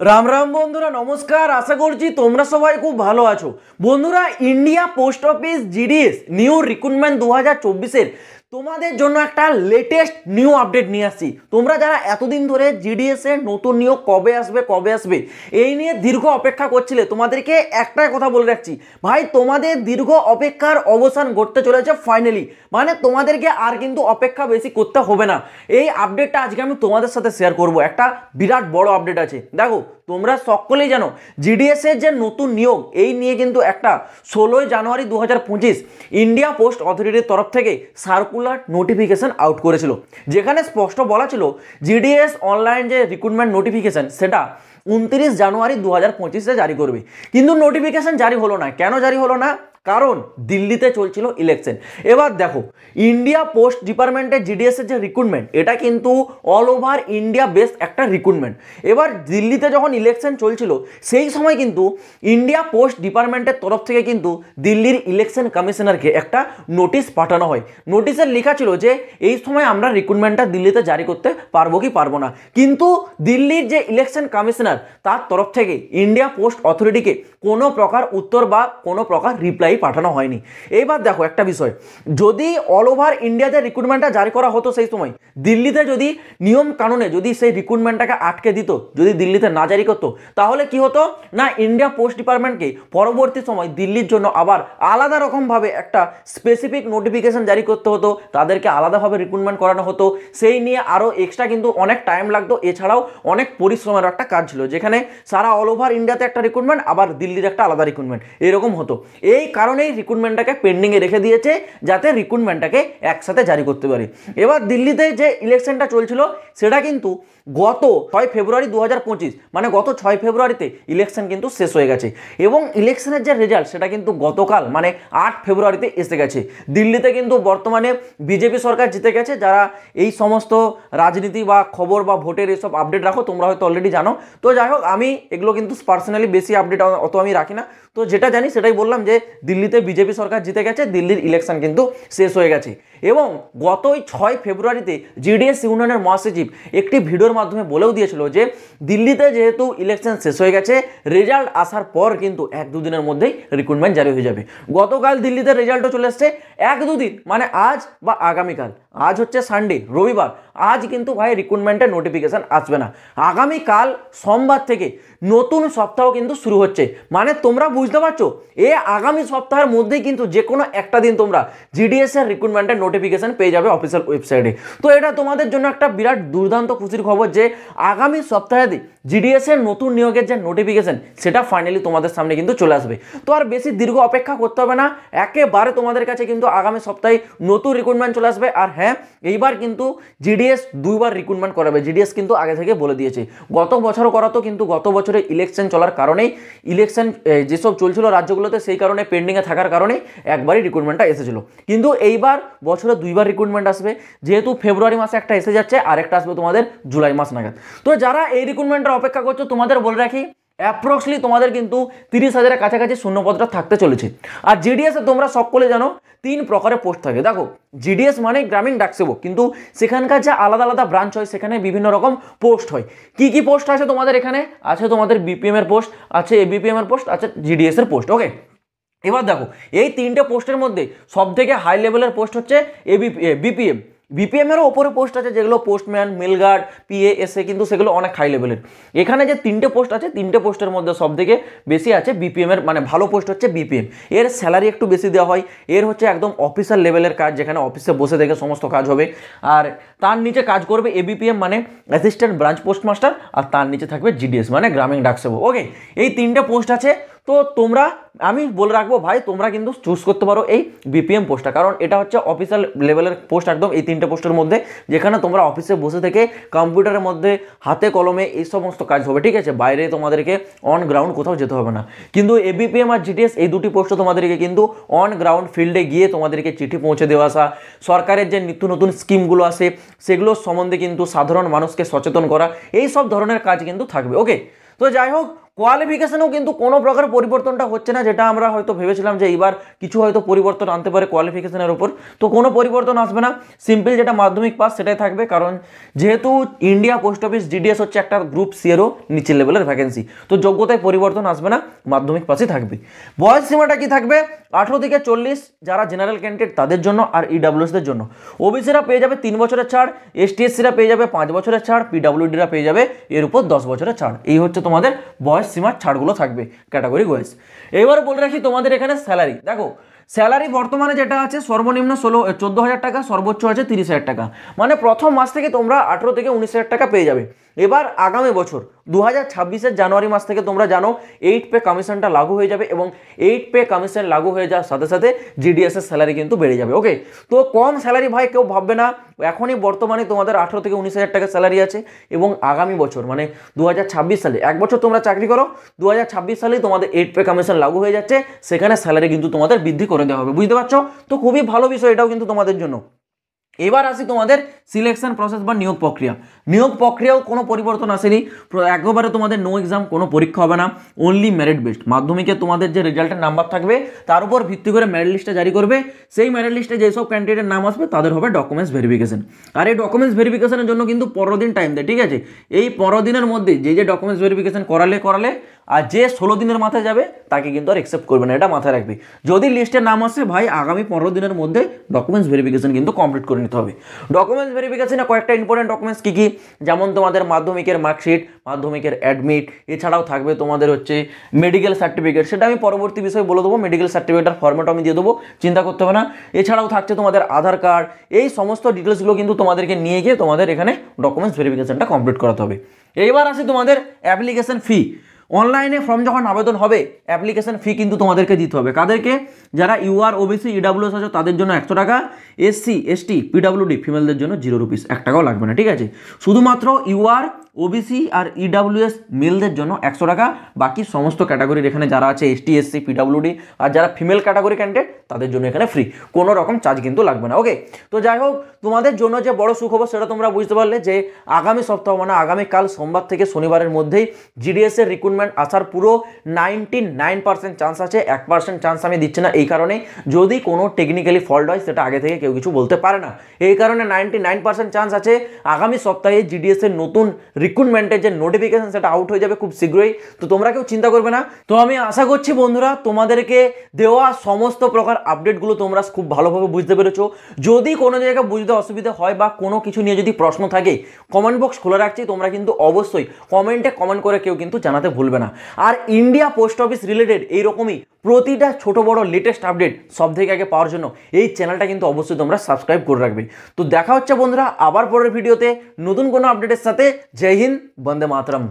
রাম রাম বন্ধুরা, নমস্কার। আশা করছি তোমরা সবাই খুব ভালো আছো। বন্ধুরা, India post office GDS new recruitment 2024-এর তোমাদের জন্য একটা লেটেস্ট নিউ আপডেট নিয়ে আসছি। তোমরা যারা এতদিন ধরে জিডিএস এর নতুন নিয়োগ কবে আসবে এই নিয়ে দীর্ঘ অপেক্ষা করছিলে, তোমাদেরকে একটাই কথা বলে রাখছি, ভাই তোমাদের দীর্ঘ অপেক্ষার অবসান ঘটতে চলেছে ফাইনালি। মানে তোমাদেরকে আর কিন্তু অপেক্ষা বেশি করতে হবে না। এই আপডেটটা আজকে আমি তোমাদের সাথে শেয়ার করব। একটা বিরাট বড় আপডেট আছে। দেখো, তোমরা সকলেই জানো জিডিএস এর যে নতুন নিয়োগ, এই নিয়ে কিন্তু একটা 16 জানুয়ারি 2025 ইন্ডিয়া পোস্ট অথরিটির তরফ থেকে সার্কুলার নোটিফিকেশন আউট করেছিল, যেখানে স্পষ্ট বলা ছিল জিডিএস অনলাইন যে রিক্রুটমেন্ট নোটিফিকেশন সেটা 29 জানুয়ারি 2025 জারি করবে। কিন্তু নোটিফিকেশন জারি হলো না। কেন জারি হলো না? কারণ দিল্লিতে চলছিল ইলেকশন। এবার দেখো, ইন্ডিয়া পোস্ট ডিপার্টমেন্টের জিডিএস এর যে রিক্রুটমেন্ট, এটা কিন্তু অল ওভার ইন্ডিয়া বেসড একটা রিক্রুটমেন্ট। এবার দিল্লিতে যখন ইলেকশন চলছিল সেই সময় কিন্তু ইন্ডিয়া পোস্ট ডিপার্টমেন্টের তরফ থেকে কিন্তু দিল্লির ইলেকশন কমিশনারকে একটা নোটিশ পাঠানো হয়। নোটিশের লেখা ছিল যে এই সময় আমরা রিক্রুটমেন্টটা দিল্লিতে জারি করতে পারবো কি পারবো না। কিন্তু দিল্লির যে ইলেকশন কমিশনার, তার তরফ থেকে ইন্ডিয়া পোস্ট অথরিটিকে কোনো প্রকার উত্তর বা কোনো প্রকার রিপ্লাই পাঠানো হয়নি। এইবার দেখো একটা বিষয়, যদি অল ওভার ইন্ডিয়াতে রিক্রুটমেন্টটা জারি করা হতো সেই সময়, দিল্লিতে যদি নিয়ম কানুনে যদি সেই রিক্রুটমেন্টটাকে আটকে দিত, যদি দিল্লিতে না জারি করতো, তাহলে কি হতো না, ইন্ডিয়া পোস্ট ডিপার্টমেন্টকে পরবর্তী সময় দিল্লির জন্য আবার আলাদা রকমভাবে একটা স্পেসিফিক নোটিফিকেশন জারি করতে হতো, তাদেরকে আলাদাভাবে রিক্রুটমেন্ট করানো হতো। সেই নিয়ে আরও এক্সট্রা কিন্তু অনেক টাইম লাগতো। এছাড়াও অনেক পরিশ্রমের একটা কাজ ছিল, যেখানে সারা অল ওভার ইন্ডিয়াতে একটা রিক্রুটমেন্ট, আবার দিল্লির একটা আলাদা রিক্রুটমেন্ট, এরকম হতো। এই কারণেই রিক্রুটমেন্টটাকে পেন্ডিংয়ে রেখে দিয়েছে, যাতে রিক্রুটমেন্টটাকে একসাথে জারি করতে পারে। এবার দিল্লিতে যে ইলেকশনটা চলছিল সেটা কিন্তু গত 6 ফেব্রুয়ারি 2025, মানে গত 6 ফেব্রুয়ারিতে ইলেকশন কিন্তু শেষ হয়ে গেছে। এবং ইলেকশনের যে রেজাল্ট সেটা কিন্তু গতকাল মানে 8 ফেব্রুয়ারিতে এসে গেছে। দিল্লিতে কিন্তু বর্তমানে বিজেপি সরকার জিতে গেছে। যারা এই সমস্ত রাজনীতি বা খবর বা ভোটের এসব আপডেট রাখো, তোমরা হয়তো অলরেডি জানো। তো যাই হোক, আমি এগুলো কিন্তু পার্সোনালি বেশি আপডেট অত আমি রাখি না। তো যেটা জানি সেটাই বললাম, যে দিল্লিতে বিজেপি সরকার জিতে গেছে, দিল্লির ইলেকশন কিন্তু শেষ হয়ে গেছে। এবং গত 6 ফেব্রুয়ারিতে জিডিএস ইউনিয়নের মহাসচিব একটি ভিডিওর মাধ্যমে বলেও দিয়েছিল যে দিল্লিতে যেহেতু ইলেকশন শেষ হয়ে গেছে, রেজাল্ট আসার পর কিন্তু 1-2 দিনের মধ্যেই রিক্রুটমেন্ট জারি হয়ে যাবে। গতকাল দিল্লিতে রেজাল্টও চলে এসছে। 1-2 দিন মানে আজ বা আগামীকাল, আজ হচ্ছে সানডে, রবিবার, আজ কিন্তু ভাই রিক্রুটমেন্টের নোটিফিকেশন আসবে না। আগামীকাল সোমবার থেকে নতুন সপ্তাহ কিন্তু শুরু হচ্ছে। মানে তোমরা বুঝতে পারছো, এই আগামী সপ্তাহের মধ্যেই কিন্তু যে কোনো একটা দিন তোমরা জিডিএস এর রিক্রুটমেন্টের নোটিফিকেশন পেয়ে যাবে অফিসিয়াল ওয়েবসাইটে। তো এটা তোমাদের জন্য একটা বিরাট দুর্দান্ত খুশির খবর যে আগামী সপ্তাহে জিডিএস এর নতুন নিয়োগের যে নোটিফিকেশন সেটা ফাইনালি তোমাদের সামনে কিন্তু চলে আসবে। তো আর বেশি দীর্ঘ অপেক্ষা করতে হবে না, একেবারে তোমাদের কাছে কিন্তু আগামী সপ্তাহে নতুন রিক্রুটমেন্ট চলে আসবে। আর হ্যাঁ, এইবার কিন্তু জিডিএস 2বার রিক্রুটমেন্ট করাবে। জিডিএস কিন্তু আগে থেকে বলে দিয়েছে, গত বছরও করাতো, কিন্তু গত বছরে ইলেকশন চলার কারণেই, ইলেকশন যেসব চলছিল রাজ্যগুলোতে, সেই কারণে পেন্ডিংয়ে থাকার কারণে একবারই রিক্রুটমেন্টটা এসেছিল। কিন্তু এইবার বছরে 2বার রিক্রুটমেন্ট আসবে। যেহেতু ফেব্রুয়ারি মাসে একটা এসে যাচ্ছে, আর একটা আসবে তোমাদের জুলাই মাস নাগাদ। তো যারা এই রিক্রুটমেন্টের অপেক্ষা করছো, তোমাদের বলে রাখি, অ্যাপ্রক্সলি তোমাদের কিন্তু 30,000-এর কাছাকাছি শূন্যপদটা থাকতে চলেছে। আর জিডিএস এ তোমরা সকলে জানো 3 প্রকারের পোস্ট থাকে। দেখো, জিডিএস মানে গ্রামীণ ডাকসেবক, কিন্তু সেখানকার যে আলাদা আলাদা ব্রাঞ্চ হয়, সেখানে বিভিন্ন রকম পোস্ট হয়। কি কি পোস্ট আছে তোমাদের এখানে? আছে তোমাদের বিপিএম এর পোস্ট, আছে এবিপিএম এর পোস্ট, আছে জিডিএস এর পোস্ট। ওকে, এবার দেখো, এই 3টে পোস্টের মধ্যে সব থেকে হাই লেভেলের পোস্ট হচ্ছে বিপিএম। বিপিএম এরও ওপরে পোস্ট আছে, যেগুলো পোস্টম্যান, মেলগার্ড, পিএ, এসএ, কিন্তু সেগুলো অনেক হাই লেভেলের। এখানে যে 3টে পোস্ট আছে, 3টে পোস্টের মধ্যে সব থেকে বেশি আছে বিপিএম এর, মানে ভালো পোস্ট হচ্ছে বিপিএম। এর স্যালারি একটু বেশি দেওয়া হয়। এর হচ্ছে একদম অফিসার লেভেলের কাজ, যেখানে অফিসে বসে থেকে সমস্ত কাজ হবে। আর তার নিচে কাজ করবে এবিপিএম মানে অ্যাসিস্ট্যান্ট ব্রাঞ্চ পোস্টমাস্টার, আর তার নিচে থাকবে জিডিএস মানে গ্রামীণ ডাকসেবক। ওকে, এই 3টে পোস্ট আছে। তো তোমরা, আমি বলে রাখবো ভাই, তোমরা কিন্তু চুজ করতে পারো এই বিপিএম পোস্টটা, কারণ এটা হচ্ছে অফিসিয়াল লেভেলের পোস্ট একদম এই 3টে পোস্টের মধ্যে, যেখানে তোমরা অফিসে বসে থেকে কম্পিউটারের মধ্যে হাতে কলমে এই সমস্ত কাজ হবে। ঠিক আছে, বাইরে তোমাদেরকে অন গ্রাউন্ড কোথাও যেতে হবে না। কিন্তু এবিপিএম আর জিডিএস এই দুটি পোস্টে তোমাদেরকে কিন্তু অন গ্রাউন্ড ফিল্ডে গিয়ে তোমাদেরকে চিঠি পৌঁছে দেওয়া আসা, সরকারের যে নিত্য নতুন স্কিমগুলো আছে সেগুলোর সম্বন্ধে কিন্তু সাধারণ মানুষকে সচেতন করা, এই সব ধরনের কাজ কিন্তু থাকবে। ওকে, তো যাই হোক, কোয়ালিফিকেশনেও কিন্তু কোনো প্রকার পরিবর্তনটা হচ্ছে না, যেটা আমরা হয়তো ভেবেছিলাম যে এইবার কিছু হয়তো পরিবর্তন আনতে পারে কোয়ালিফিকেশনের উপর। তো কোনো পরিবর্তন আসবে না, সিম্পল যেটা মাধ্যমিক পাস সেটাই থাকবে, কারণ যেহেতু ইন্ডিয়া পোস্ট অফিস জিডিএস হচ্ছে একটা গ্রুপ সি এরও নিচের লেভেলের ভ্যাকেন্সি, তো যোগ্যতায় পরিবর্তন আসবে না, মাধ্যমিক পাসই থাকবে। বয়স সীমাটা কি থাকবে? 18 থেকে 40 যারা জেনারেল ক্যান্ডিডেট তাদের জন্য, আর ইডাব্লিউএসদের জন্য। ওবিসিরা পেয়ে যাবে 3 বছরের ছাড়, এসটিএসসিরা পেয়ে যাবে 5 বছরের ছাড়, পিডাব্লিউডিরা পেয়ে যাবে এর উপর 10 বছরের ছাড়। এই হচ্ছে তোমাদের বয়স সীমার ছাড়গুলো থাকবে ক্যাটাগরি ওয়াইজ। এবার বলে রাখি তোমাদের এখানে স্যালারি, দেখো স্যালারি বর্তমানে যেটা আছে সর্বনিম্ন 14,000 টাকা, সর্বোচ্চ আছে 30,000 টাকা, মানে প্রথম মাস থেকে তোমরা 18 থেকে 19,000 টাকা পেয়ে যাবে। এবার আগামী বছর 2026-এর জানুয়ারি মাস থেকে তোমরা জানো 8 পে কমিশনটা লাগু হয়ে যাবে, এবং 8 পে কমিশন লাগু হয়ে যাওয়ার সাথে সাথে জিডিএস এর স্যালারি কিন্তু বেড়ে যাবে। ওকে, তো কম স্যালারি ভাই কেউ ভাববে না, এখনই বর্তমানে তোমাদের 18 থেকে 19,000 টাকা স্যালারি আছে, এবং আগামী বছর মানে 2026 সালে, এক বছর তোমরা চাকরি করো, 2026 সালেই তোমাদের 8 পে কমিশন লাগু হয়ে যাচ্ছে, সেখানে স্যালারি কিন্তু তোমাদের বৃদ্ধি করে দেওয়া হবে, বুঝতে পারছো? তো খুবই ভালো বিষয় এটাও কিন্তু তোমাদের জন্য। এবার আসি তোমাদের সিলেকশন প্রসেস বা নিয়োগ প্রক্রিয়া। নিয়োগ প্রক্রিয়াও কোনো পরিবর্তন আসেনি, একবারে তোমাদের নো এক্সাম, কোনো পরীক্ষা হবে না, অনলি মেরিট বেসড। মাধ্যমিকে তোমাদের যে রেজাল্টের নাম্বার থাকবে তার উপর ভিত্তি করে মেরিট লিস্টটা জারি করবে, সেই মেরিট লিস্টে যেসব ক্যান্ডিডেটের নাম আসবে তাদের হবে ডকুমেন্টস ভেরিফিকেশন। আর এই ডকুমেন্টস ভেরিফিকেশনের জন্য কিন্তু 15 দিন টাইম দেয়, ঠিক আছে? এই 15 দিনের মধ্যে যে ডকুমেন্টস ভেরিফিকেশন করালে আর যে 16 দিনের মাথায় যাবে তাকে কিন্তু আর অ্যাকসেপ্ট করবে না, এটা মাথায় রাখবে। যদি লিস্টের নাম আসে ভাই আগামী 15 দিনের মধ্যে ডকুমেন্টস ভেরিফিকেশন কিন্তু কমপ্লিট করে নিতে হবে। ডকুমেন্টস ভেরিফিকেশনে কয়েকটা ইম্পর্টেন্ট ডকুমেন্টস কী কী, যেমন তোমাদের মাধ্যমিকের মার্কশিট, মাধ্যমিকের অ্যাডমিট, এছাড়াও থাকবে তোমাদের হচ্ছে মেডিকেল সার্টিফিকেট, সেটা আমি পরবর্তী বিষয়ে বলে দেবো, মেডিকেল সার্টিফিকেটের ফর্মেটও আমি দিয়ে দেবো, চিন্তা করতে হবে না। এছাড়াও থাকছে তোমাদের আধার কার্ড, এই সমস্ত ডিটেলসগুলো কিন্তু তোমাদেরকে নিয়ে গিয়ে তোমাদের এখানে ডকুমেন্টস ভেরিফিকেশনটা কমপ্লিট করাতে হবে। এইবার আসি তোমাদের অ্যাপ্লিকেশন ফি। অনলাইনে ফর্ম যখন আবেদন হবে অ্যাপ্লিকেশন ফি কিন্তু তোমাদেরকে দিতে হবে। কাদেরকে? যারা ইউআর, ওবিসি, ইডাব্লিউএস আছে তাদের জন্য 100 টাকা, এসসি, এসটি, পিডাব্লিউডি ফিমেলদের জন্য 0 রুপিস, 1 টাকাও লাগবে না, ঠিক আছে? শুধুমাত্র ইউআর, ওবিসি আর ইডাব্লিউএস মেলদের জন্য 100 টাকা, বাকি সমস্ত ক্যাটাগরির এখানে যারা আছে এসটি, এসসি, পিডাব্লিউডি আর যারা ফিমেল ক্যাটাগরি ক্যান্ডিডেট তাদের জন্য এখানে ফ্রি, কোনো রকম চার্জ কিন্তু লাগবে না। ওকে, তো যাই হোক, তোমাদের জন্য যে বড় সুখবর সেটা তোমরা বুঝতে পারলে যে আগামী সপ্তাহ মানে আগামীকাল সোমবার থেকে শনিবারের মধ্যেই জিডিএস এর রিক্রুটমেন্ট আসার পুরো 99% চান্স আছে, 1% চান্স আমি দিচ্ছি না, এই কারণে যদি কোনো টেকনিক্যালি ফল্ট হয় সেটা আগে থেকে কেউ কিছু বলতে পারে না, এই কারণে 99% চান্স আছে আগামী সপ্তাহে জিডিএস এর নতুন রিক্রুটমেন্টের যে নোটিফিকেশন সেটা আউট হয়ে যাবে খুব শীঘ্রই। তো তোমরা কেউ চিন্তা করবে না। তো আমি আশা করছি বন্ধুরা তোমাদেরকে দেওয়া সমস্ত প্রকার আপডেটগুলো তোমরা খুব ভালোভাবে বুঝতে পেরেছো। যদি কোনো জায়গায় বুঝতে অসুবিধা হয় বা কোনো কিছু নিয়ে যদি প্রশ্ন থাকে কমেন্ট বক্স খোলা রাখছি, তোমরা কিন্তু অবশ্যই কমেন্টে কমেন্ট করে কেউ কিন্তু জানাতে ভুলবে না। আর ইন্ডিয়া পোস্ট অফিস রিলেটেড এইরকমই প্রতিটা ছোট বড় লেটেস্ট আপডেট সব থেকে আগে পাওয়ার জন্য এই চ্যানেলটা কিন্তু অবশ্যই তোমরা সাবস্ক্রাইব করে রাখবে। তো দেখা হচ্ছে বন্ধুরা আবার পরের ভিডিওতে নতুন কোনো আপডেটের সাথে। জয় হিন্দ, বন্দে মাতরম।